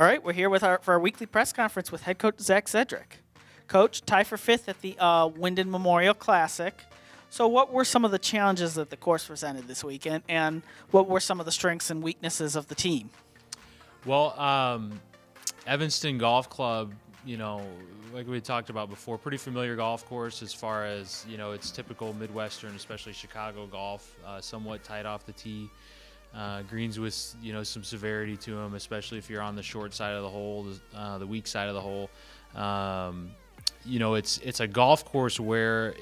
All right, we're here for our weekly press conference with head coach Zach Cedric. Coach, tie for fifth at the Wyndon Memorial Classic. So what were some of the challenges that the course presented this weekend, and what were some of the strengths and weaknesses of the team? Well, Evanston Golf Club, like we talked about before, pretty familiar golf course as far as, it's typical Midwestern, especially Chicago golf, somewhat tight off the tee. Greens with, some severity to them, especially if you're on the short side of the hole, the weak side of the hole. It's a golf course where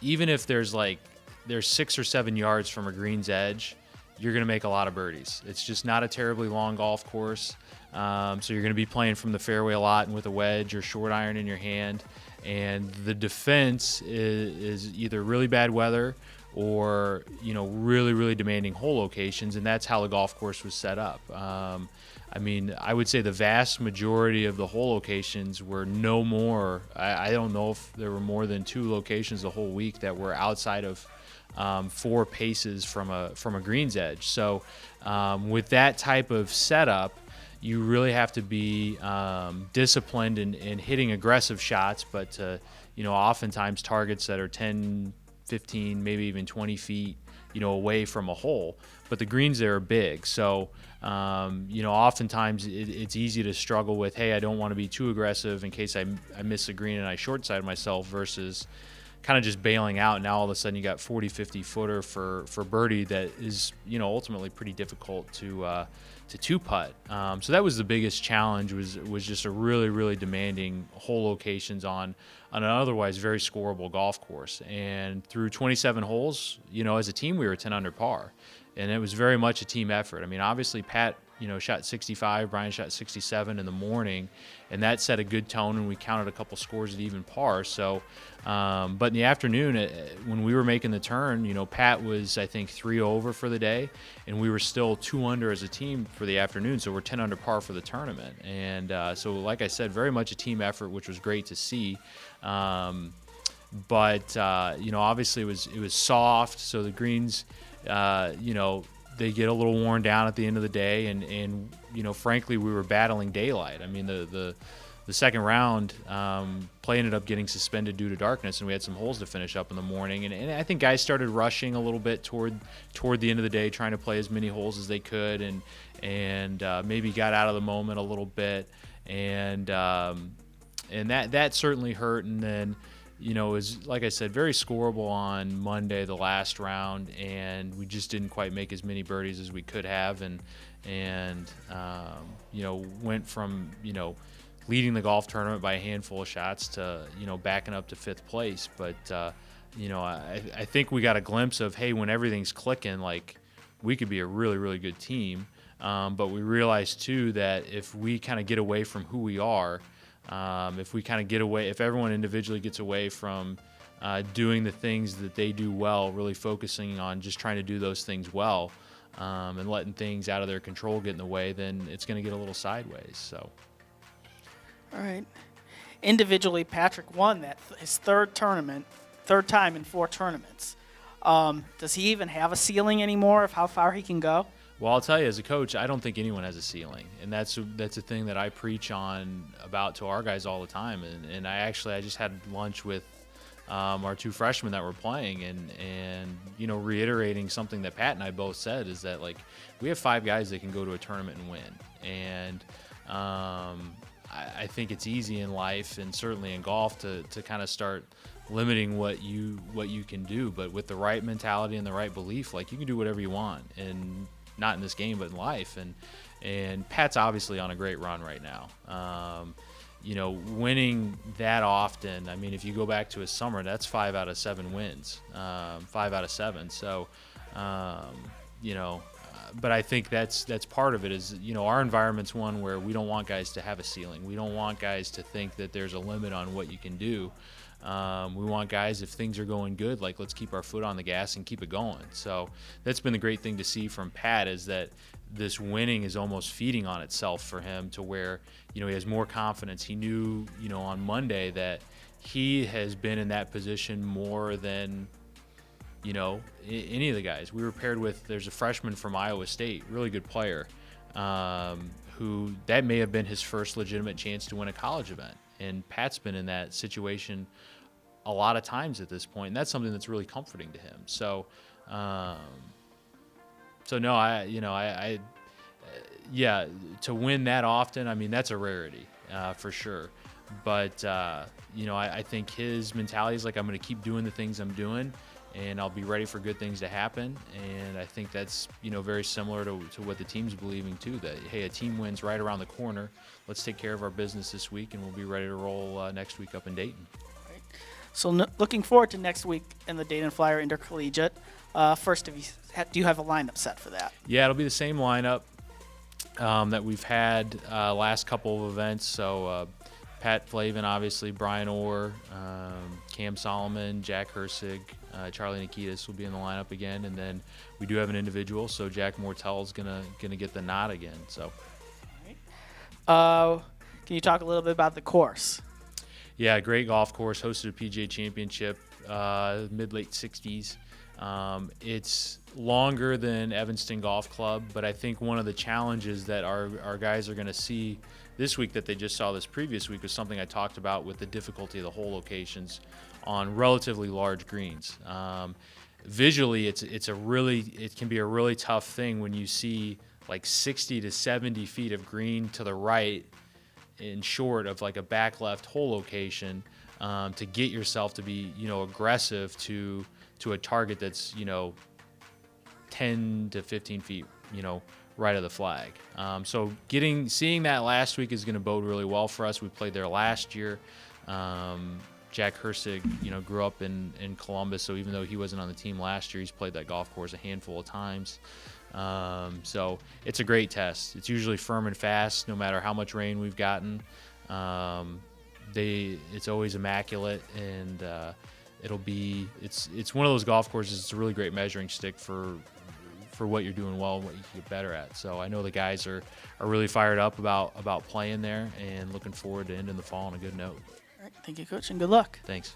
even if there's 6 or 7 yards from a green's edge, you're going to make a lot of birdies. It's just not a terribly long golf course. So you're going to be playing from the fairway a lot and with a wedge or short iron in your hand. And the defense is either really bad weather or, really, really demanding hole locations. And that's how the golf course was set up. I would say the vast majority of the hole locations were no more. I don't know if there were more than 2 locations the whole week that were outside of 4 paces from a green's edge. So with that type of setup, you really have to be disciplined in hitting aggressive shots, but oftentimes targets that are 10, 15, maybe even 20 feet, away from a hole. But the greens there are big, so oftentimes it's easy to struggle with, hey, I don't want to be too aggressive in case I miss a green and I short side myself, versus kind of just bailing out. Now all of a sudden you got 40, 50 footer for birdie that is, ultimately pretty difficult to two-putt. So that was the biggest challenge, was just a really, really demanding hole locations on an otherwise very scoreable golf course. And through 27 holes, as a team, we were 10 under par. And it was very much a team effort. Obviously Pat, shot 65, Brian shot 67 in the morning, and that set a good tone, and we counted a couple scores at even par. So, but in the afternoon, when we were making the turn, Pat was, I think, 3 over for the day, and we were still 2 under as a team for the afternoon, so we're 10 under par for the tournament. And so, like I said, very much a team effort, which was great to see. But obviously it was soft, so the greens, they get a little worn down at the end of the day, and frankly, we were battling daylight. The second round, play ended up getting suspended due to darkness, and we had some holes to finish up in the morning. And I think guys started rushing a little bit toward the end of the day, trying to play as many holes as they could, and maybe got out of the moment a little bit, and that certainly hurt. And then, it was, like I said, very scoreable on Monday, the last round, and we just didn't quite make as many birdies as we could have, and went from, leading the golf tournament by a handful of shots to, backing up to 5th place. But, I think we got a glimpse of, hey, when everything's clicking, we could be a really, really good team. But we realized, too, that if we kind of get away from who we are, if everyone individually gets away from doing the things that they do well, really focusing on just trying to do those things well, and letting things out of their control get in the way, then it's going to get a little sideways. So, all right. Individually, Patrick won his third time in 4 tournaments. Does he even have a ceiling anymore of how far he can go? Well, I'll tell you, as a coach, I don't think anyone has a ceiling, and that's a thing that I preach about to our guys all the time. And I just had lunch with our 2 freshmen that were playing, and reiterating something that Pat and I both said, is that we have 5 guys that can go to a tournament and win. And I think it's easy in life, and certainly in golf, to kind of start limiting what you can do. But with the right mentality and the right belief, you can do whatever you want, and not in this game, but in life. And Pat's obviously on a great run right now. Winning that often, if you go back to his summer, that's 5 out of 7 wins, 5 out of 7. So, but I think that's part of it is, our environment's one where we don't want guys to have a ceiling. We don't want guys to think that there's a limit on what you can do. We want guys, if things are going good, let's keep our foot on the gas and keep it going. So that's been the great thing to see from Pat, is that this winning is almost feeding on itself for him, to where, he has more confidence. He knew, on Monday that he has been in that position more than, any of the guys. We were paired with, there's a freshman from Iowa State, really good player, who that may have been his first legitimate chance to win a college event. And Pat's been in that situation a lot of times at this point, and that's something that's really comforting to him. So, yeah, to win that often, I mean, that's a rarity for sure. But, I think his mentality is like, I'm going to keep doing the things I'm doing, and I'll be ready for good things to happen. And I think that's, very similar to what the team's believing too, that, hey, a team wins right around the corner. Let's take care of our business this week, and we'll be ready to roll next week up in Dayton. So looking forward to next week in the Dayton Flyer Intercollegiate. First, do you have a lineup set for that? Yeah, it'll be the same lineup that we've had last couple of events. So Pat Flavin, obviously, Brian Orr, Cam Solomon, Jack Hersig, Charlie Nikitas will be in the lineup again, and then we do have an individual. So Jack Mortell's gonna get the nod again. So, can you talk a little bit about the course? Yeah, great golf course. Hosted a PGA Championship mid-late 60s. It's longer than Evanston Golf Club, but I think one of the challenges that our guys are going to see this week that they just saw this previous week was something I talked about with the difficulty of the hole locations on relatively large greens. Visually, it can be a really tough thing when you see like 60 to 70 feet of green to the right and short of like a back left hole location to get yourself to be aggressive to a target that's 10 to 15 feet right of the flag. So seeing that last week is going to bode really well for us. We played there last year. Jack Hersig grew up in Columbus, so even though he wasn't on the team last year, he's played that golf course a handful of times. So it's a great test. It's usually firm and fast no matter how much rain we've gotten. It's always immaculate, and it's one of those golf courses. It's a really great measuring stick for what you're doing well and what you can get better at. So I know the guys are really fired up about playing there and looking forward to ending the fall on a good note. All right, thank you, Coach, and good luck. Thanks.